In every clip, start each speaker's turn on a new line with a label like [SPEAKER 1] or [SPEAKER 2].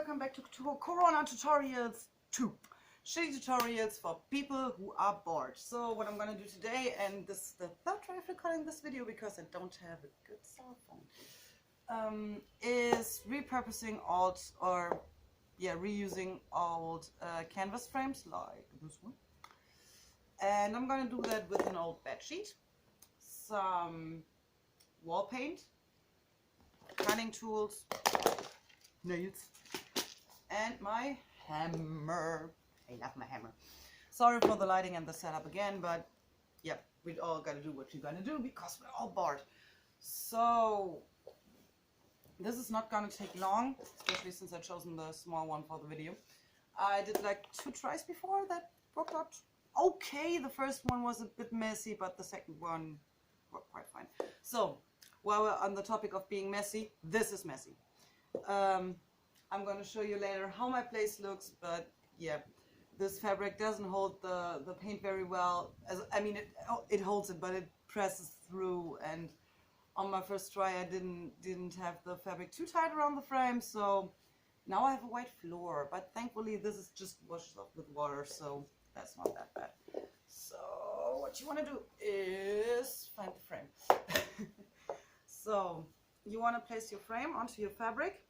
[SPEAKER 1] welcome back to Corona Tutorials 2. Shitty tutorials for people who are bored. So what I'm gonna do today, and this is the third try of recording this video because I don't have a good cell phone, is repurposing old, reusing old canvas frames like this one. And I'm gonna do that with an old bed sheet, some wall paint, cutting tools, nails, and my hammer. I love my hammer. Sorry for the lighting and the setup again, but yeah, we all gotta do what we gotta do because we're all bored. So this is not gonna take long, especially since I've chosen the small one for the video. I did like 2 tries before that worked out okay. The first one was a bit messy, but the second one worked quite fine. So while we're on the topic of being messy, this is messy. I'm going to show you later how my place looks, but yeah, this fabric doesn't hold the paint very well. It holds it, but it presses through, and on my first try I didn't have the fabric too tight around the frame, so now I have a white floor, but thankfully this is just washed off with water, so that's not that bad. So what you want to do is find the frame. So you want to place your frame onto your fabric.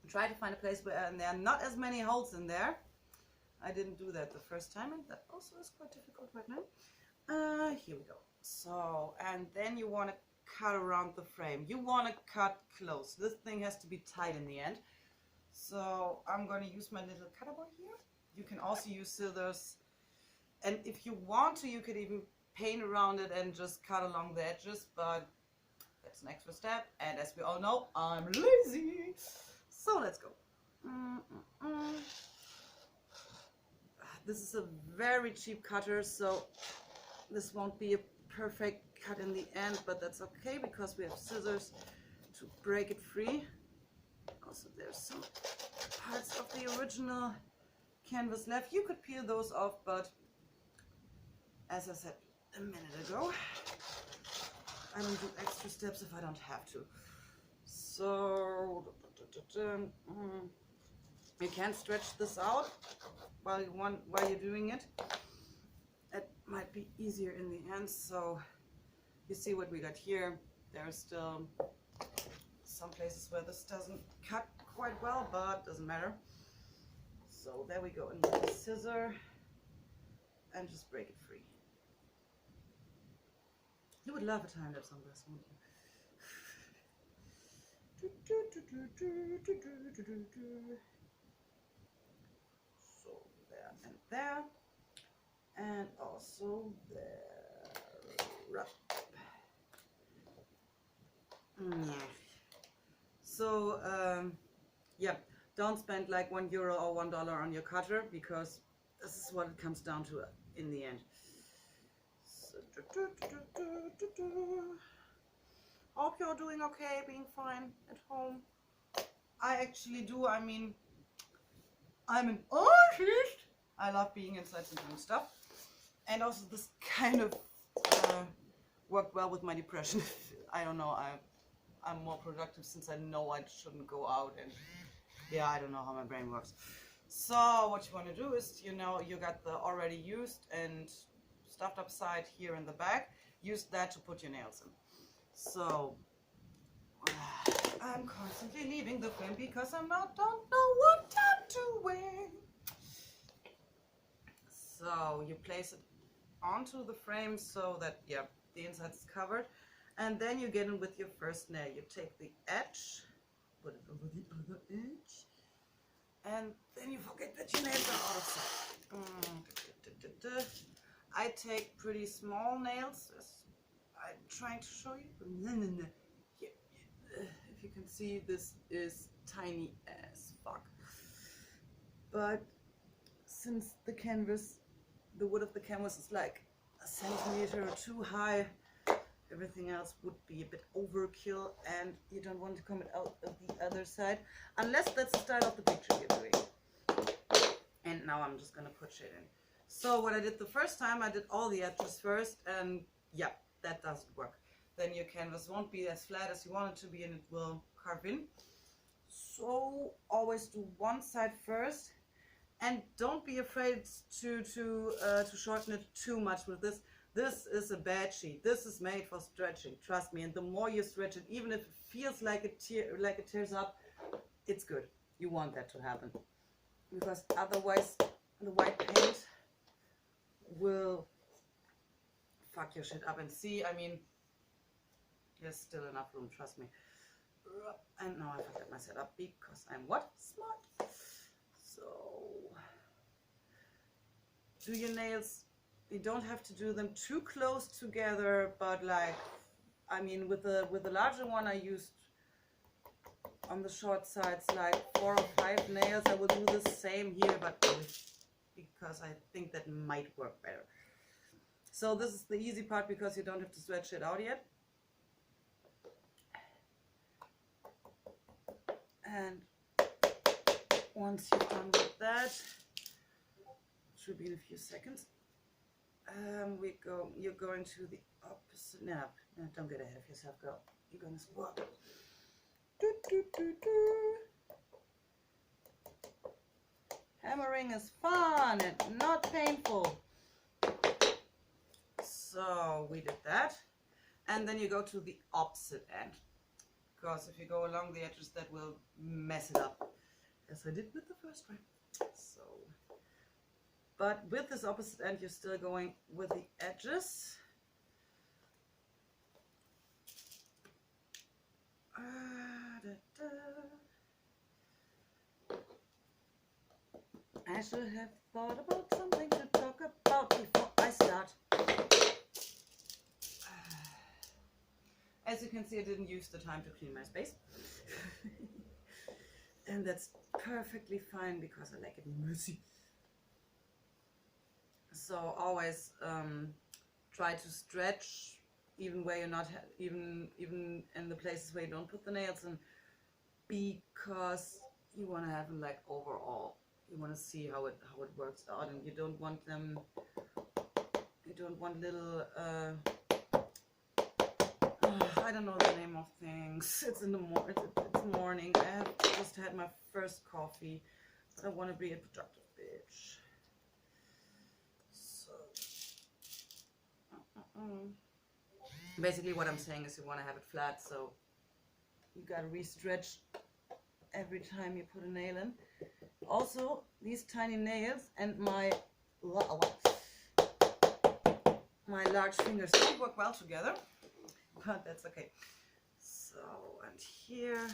[SPEAKER 1] Try to find a place where there are not as many holes in there. I didn't do that the first time, and that also is quite difficult right now. Here we go. So, and then you want to cut around the frame. You want to cut close. This thing has to be tight in the end. So I'm going to use my little cutter board here. You can also use scissors, and if you want to, you could even paint around it and just cut along the edges, but that's an extra step, and as we all know, I'm lazy. So let's go. This is a very cheap cutter, so this won't be a perfect cut in the end, but that's okay because we have scissors to break it free. Also, there's some parts of the original canvas left. You could peel those off, but as I said a minute ago, I don't do extra steps if I don't have to. So you can stretch this out while you're doing it. It might be easier in the end. So you see what we got here. There are still some places where this doesn't cut quite well, but doesn't matter. So there we go, and with the scissor and just break it free. You would love a time-lapse on this, wouldn't you? So there and there, and also there. So yeah, don't spend like €1 or $1 on your cutter, because this is what it comes down to in the end. So, hope you're doing okay, being fine at home. I actually do. I mean, I'm an artist. I love being inside and doing stuff. And also this kind of worked well with my depression. I don't know, I'm more productive since I know I shouldn't go out, and yeah, I don't know how my brain works. So what you want to do is, you know, you got the already used and stuffed up side here in the back. Use that to put your nails in. So I'm constantly leaving the frame because don't know what I'm doing. So you place it onto the frame so that, yeah, the inside is covered, and then you get in with your first nail. You take the edge, put it over the other edge, and then you forget that your nails are out of sight. I take pretty small nails, as I'm trying to show you. If you can see, this is tiny as fuck. But since the wood of the canvas is like a centimeter or 2 high, everything else would be a bit overkill, and you don't want to come out of the other side, unless that's the style of the picture you're doing. And now I'm just gonna put shade in. So what I did the first time, I did all the edges first, and yeah, that doesn't work. Then your canvas won't be as flat as you want it to be, and it will carve in. So always do one side first, and don't be afraid to shorten it too much with this. This is a bed sheet. This is made for stretching, trust me. And the more you stretch it, even if it feels like it tears up, it's good. You want that to happen, because otherwise the white paint will fuck your shit up. And see, I mean, there's still enough room, trust me. And now I forget my setup because I'm what? Smart. So do your nails. You don't have to do them too close together, but like, I mean, with the larger one I used on the short sides like 4 or 5 nails. I will do the same here, but because I think that might work better. So this is the easy part because you don't have to stretch it out yet. And once you're done with that, should be in a few seconds. You're going to the opposite. No, don't get ahead of yourself, girl. You're gonna squat. Hammering is fun and not painful. So we did that, and then you go to the opposite end, because if you go along the edges, that will mess it up, as I did with the first one. So, but with this opposite end, you're still going with the edges. I should have thought about something to talk about before I start. As you can see, I didn't use the time to clean my space. And that's perfectly fine because I like it messy. So always try to stretch even where you're not, even in the places where you don't put the nails in, because you want to have them like overall. You want to see how it works out, and you don't want them. You don't want little. I don't know the name of things. It's in the morning. I have just had my first coffee, but I want to be a productive bitch. So. Basically what I'm saying is you want to have it flat, so you gotta re-stretch every time you put a nail in. Also, these tiny nails and my large fingers don't work well together, but that's okay. So, and here,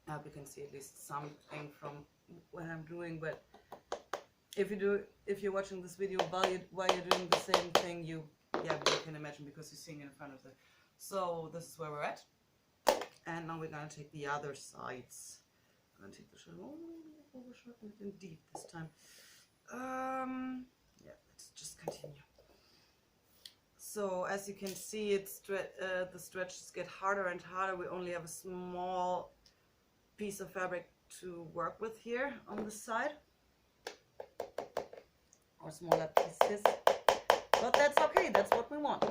[SPEAKER 1] I hope you can see at least something from what I'm doing, but if you're watching this video while you're doing the same thing, you can imagine, because you're seeing it in front of it. So this is where we're at, and now we're gonna take the other sides. I'm gonna take the shadow and deep this time. Yeah, let's just continue. So as you can see, the stretches get harder and harder. We only have a small piece of fabric to work with here on the side, or smaller pieces, but that's okay. That's what we want.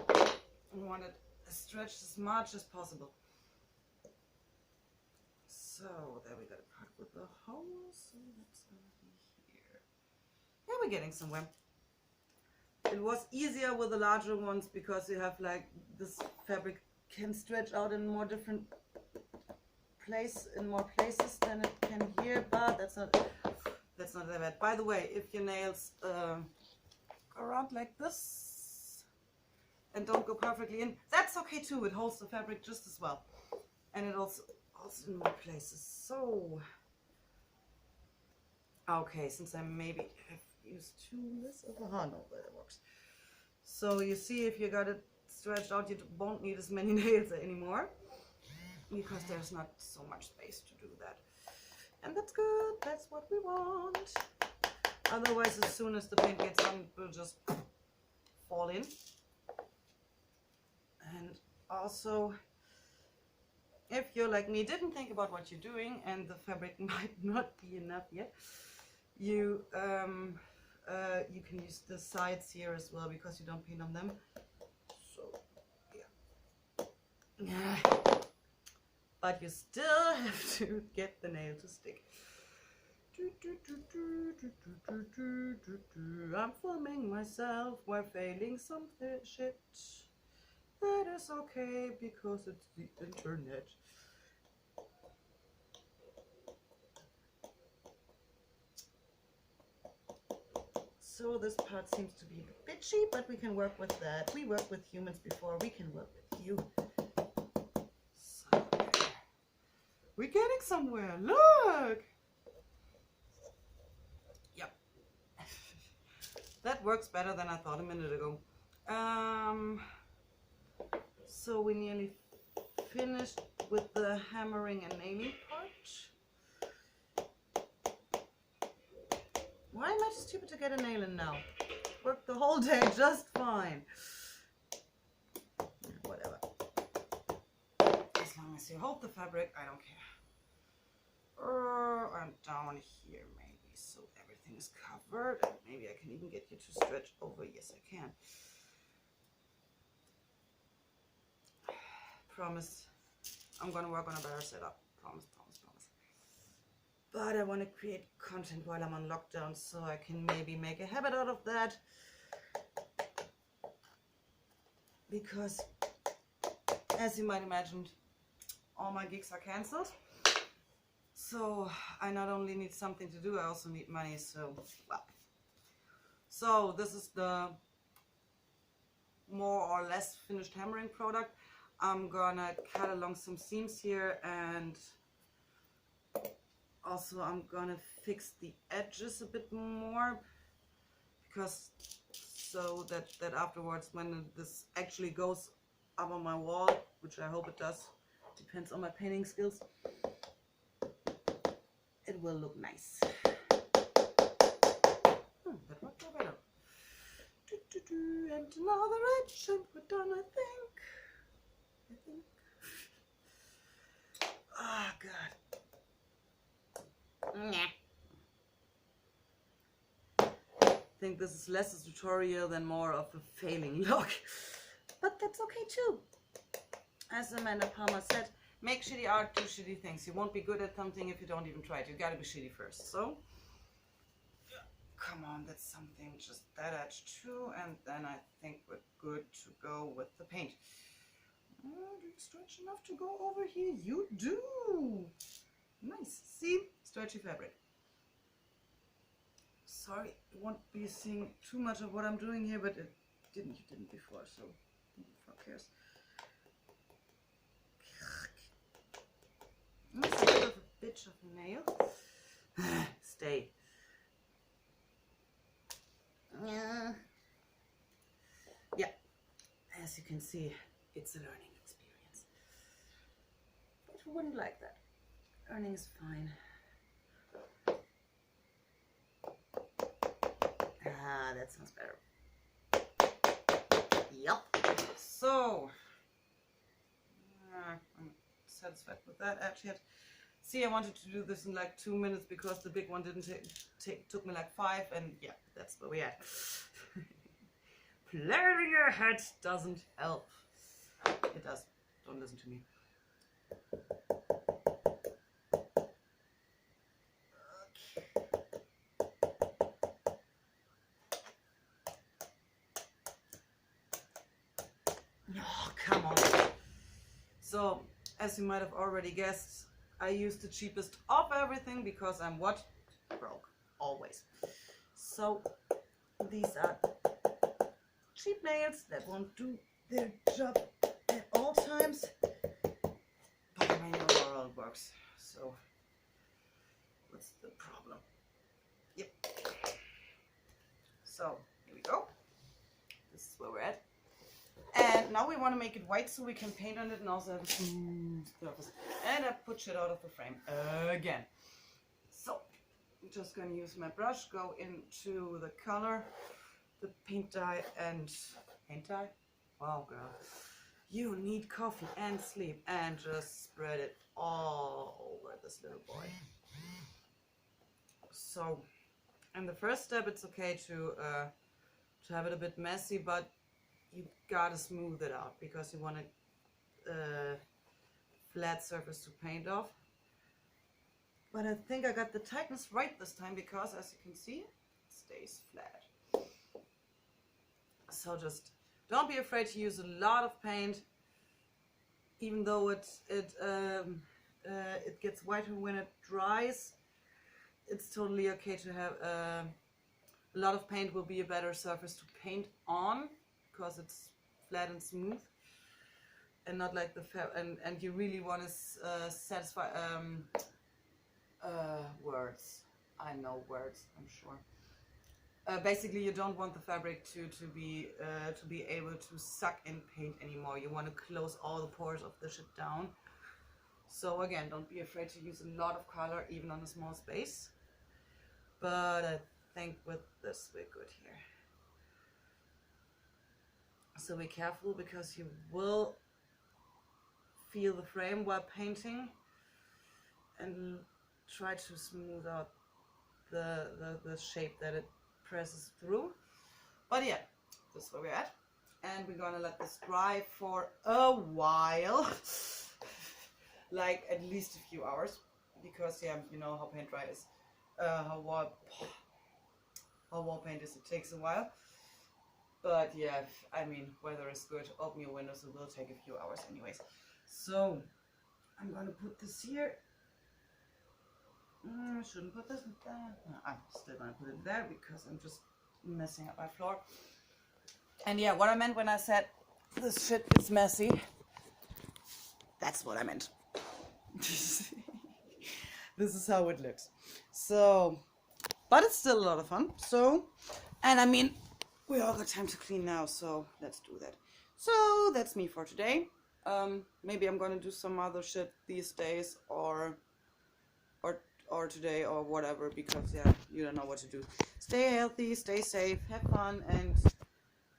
[SPEAKER 1] We want it stretched as much as possible. So there we got a part with the hole, so that's gonna be here. Yeah, we're getting somewhere. It was easier with the larger ones because you have like this fabric can stretch out in more different more places than it can here, but that's not that bad. By the way, if your nails go around like this and don't go perfectly in, that's okay too. It holds the fabric just as well, and it also in more places. So okay, since I maybe have used too less of a no, but it works. So you see, if you got it stretched out, you won't need as many nails anymore, because there's not so much space to do that. And that's good, that's what we want. Otherwise, as soon as the paint gets on, it will just fall in. And also, if you're like me, didn't think about what you're doing, and the fabric might not be enough yet, you can use the sides here as well, because you don't paint on them. So yeah. but you still have to get the nail to stick. I'm filming myself while failing some shit. That is okay because it's the internet. So this part seems to be a bit bitchy, but we can work with that. We worked with humans before, we can work with you. So, we're getting somewhere, look! Yep. That works better than I thought a minute ago. So we nearly finished with the hammering and nailing part. Why am I stupid to get a nail in now? Worked the whole day just fine. Whatever. As long as you hold the fabric, I don't care. I'm down here maybe, so everything is covered. And maybe I can even get you to stretch over. Yes, I can. Promise. I'm gonna work on a better setup. Promise, promise, promise. But I want to create content while I'm on lockdown, so I can maybe make a habit out of that. Because, as you might imagine, all my gigs are cancelled. So I not only need something to do, I also need money. So, well. So this is the more or less finished hammering product. I'm gonna cut along some seams here, and also I'm gonna fix the edges a bit more, because so that afterwards, when this actually goes up on my wall, which I hope it does, depends on my painting skills, it will look nice. That worked out better. And another edge, and we're done, I think. Oh god. I think this is less a tutorial than more of a failing look. But that's okay too. As Amanda Palmer said, make shitty art, do shitty things. You won't be good at something if you don't even try it. You gotta be shitty first. So, come on, that's something, just that edge too. And then I think we're good to go with the paint. Do you stretch enough to go over here? You do! Nice. See? Stretchy fabric. Sorry, you won't be seeing too much of what I'm doing here, but you didn't before, so who cares? That's a bit of a bitch of a nail. Stay. Yeah. As you can see, it's a learning experience. But who wouldn't like that? Learning is fine. Ah, that sounds better. Yup. So, I'm satisfied with that edge yet. See, I wanted to do this in like 2 minutes because the big one didn't took me like 5, and yeah, that's where we're at. Planning ahead doesn't help. It does. Don't listen to me. Oh, come on. So, as you might have already guessed, I use the cheapest of everything because I'm what? Broke. Always. So, these are cheap nails that won't do their job at all times. But I know how it works. So, what's the problem? Yep. So, here we go. This is where we're at. And now we want to make it white so we can paint on it and also have a smooth surface. And I put shit out of the frame again. So, I'm just going to use my brush, go into the color, the paint dye, and paint dye? Wow, girl. You need coffee and sleep, and just spread it all over this little boy. So, in the first step, it's okay to have it a bit messy, but you gotta smooth it out because you want to flat surface to paint off. But I think I got the tightness right this time because, as you can see, it stays flat. So just don't be afraid to use a lot of paint, even though it gets whiter when it dries. It's totally okay to have a lot of paint. Will be a better surface to paint on because it's flat and smooth, and not like the and you really want to satisfy words. I know words, I'm sure. Basically, you don't want the fabric to be able to suck in paint anymore. You want to close all the pores of the shit down. So again, don't be afraid to use a lot of color, even on a small space. But I think with this we're good here. So be careful because you will feel the frame while painting, and try to smooth out the shape that it presses through. But yeah, this is where we're at, and we're gonna let this dry for a while. Like at least a few hours, because yeah, you know how paint dry is, how wall paint is, it takes a while. But yeah, I mean, weather is good, open your windows, it will take a few hours anyways. So I'm gonna put this here. I shouldn't put this there. No, I'm still gonna put it there because I'm just messing up my floor. And yeah, what I meant when I said this shit is messy, that's what I meant. This is how it looks. So, but it's still a lot of fun. So, and I mean, we all got time to clean now, so let's do that. So that's me for today. Maybe I'm gonna do some other shit these days, or today, or whatever, because yeah, you don't know what to do. Stay healthy, stay safe, have fun, and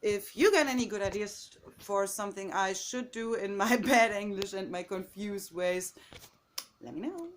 [SPEAKER 1] if you got any good ideas for something I should do in my bad English and my confused ways, let me know.